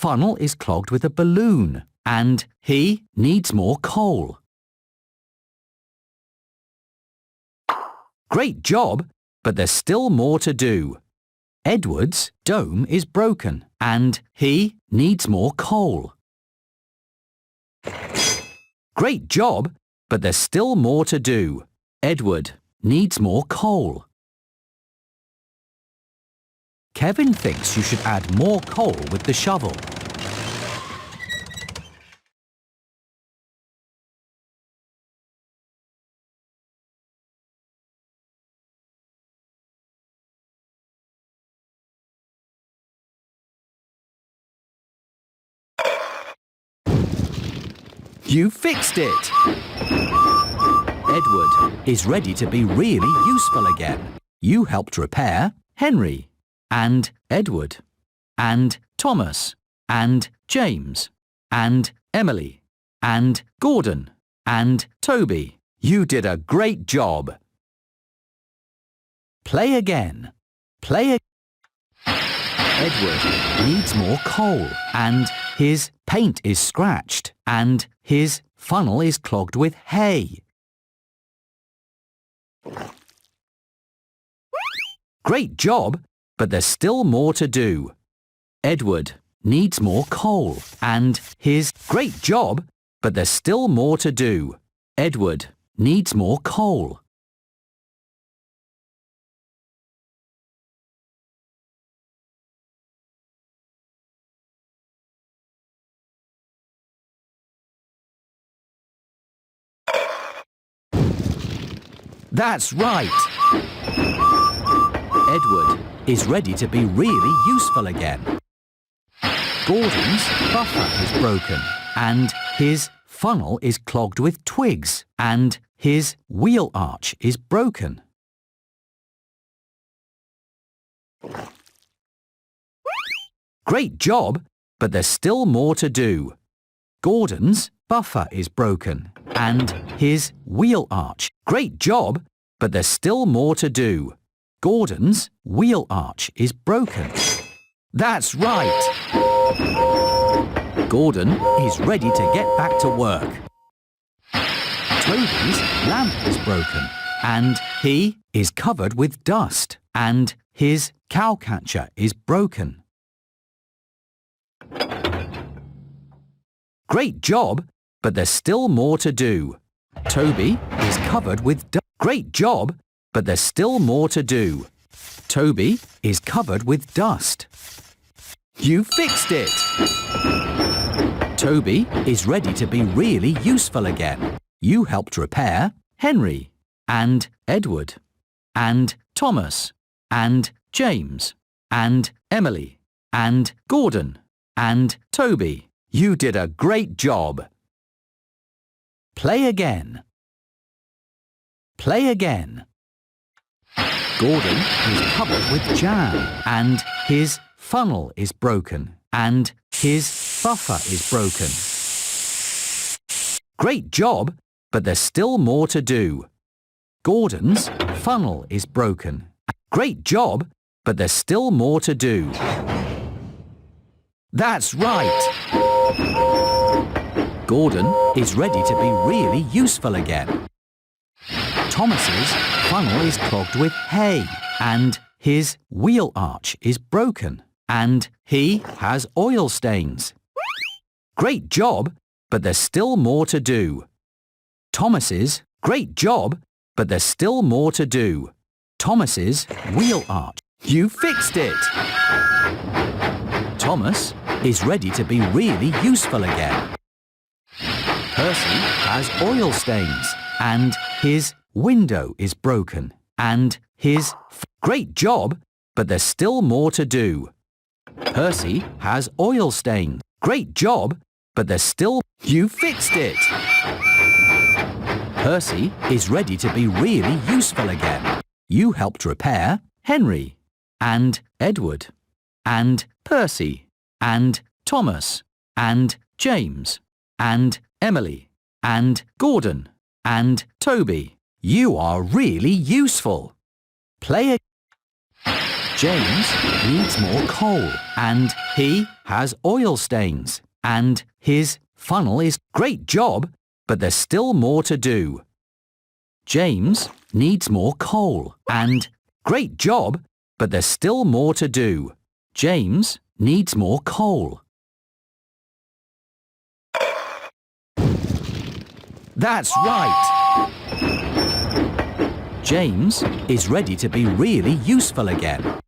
funnel is clogged with a balloon and he needs more coal. Great job, but there's still more to do. Edward's dome is broken and he needs more coal. Great job, but there's still more to do. Edward needs more coal. Kevin thinks you should add more coal with the shovel. You fixed it! Edward is ready to be really useful again. You helped repair Henry and Edward and Thomas and James and Emily and Gordon and Toby. You did a great job. Play again. Play again. Edward needs more coal and his paint is scratched and his funnel is clogged with hay. Great job, but there's still more to do. Edward needs more coal and his great job, but there's still more to do. Edward needs more coal. That's right! Edward is ready to be really useful again. Gordon's buffer is broken and his funnel is clogged with twigs and his wheel arch is broken. Great job, but there's still more to do. Gordon's buffer is broken and his wheel arch. Great job, but there's still more to do. Gordon's wheel arch is broken. That's right! Gordon is ready to get back to work. Toby's lamp is broken and he is covered with dust and his cowcatcher is broken. Great job, but there's still more to do. Toby is covered with dust. Great job, but there's still more to do. Toby is covered with dust. You fixed it! Toby is ready to be really useful again. You helped repair Henry and Edward and Thomas and James and Emily and Gordon and Toby. You did a great job. Play again. Play again. Gordon is covered with jam and his funnel is broken and his buffer is broken. Great job, but there's still more to do. Gordon's funnel is broken. Great job, but there's still more to do. That's right! Gordon is ready to be really useful again. Thomas's funnel is clogged with hay and his wheel arch is broken and he has oil stains. Great job, but there's still more to do. Thomas's great job, but there's still more to do. Thomas's wheel arch. You fixed it! Thomas is ready to be really useful again. Percy has oil stains and his window is broken and his great job, but there's still more to do. Percy has oil stains. Great job, but there's still... You fixed it! Percy is ready to be really useful again. You helped repair Henry and Edward and Percy and Thomas and James and Emily and Gordon and Toby. You are really useful. Play a... James needs more coal and he has oil stains. And his funnel is great job, but there's still more to do. James needs more coal and great job, but there's still more to do. James needs more coal. That's right! James is ready to be really useful again.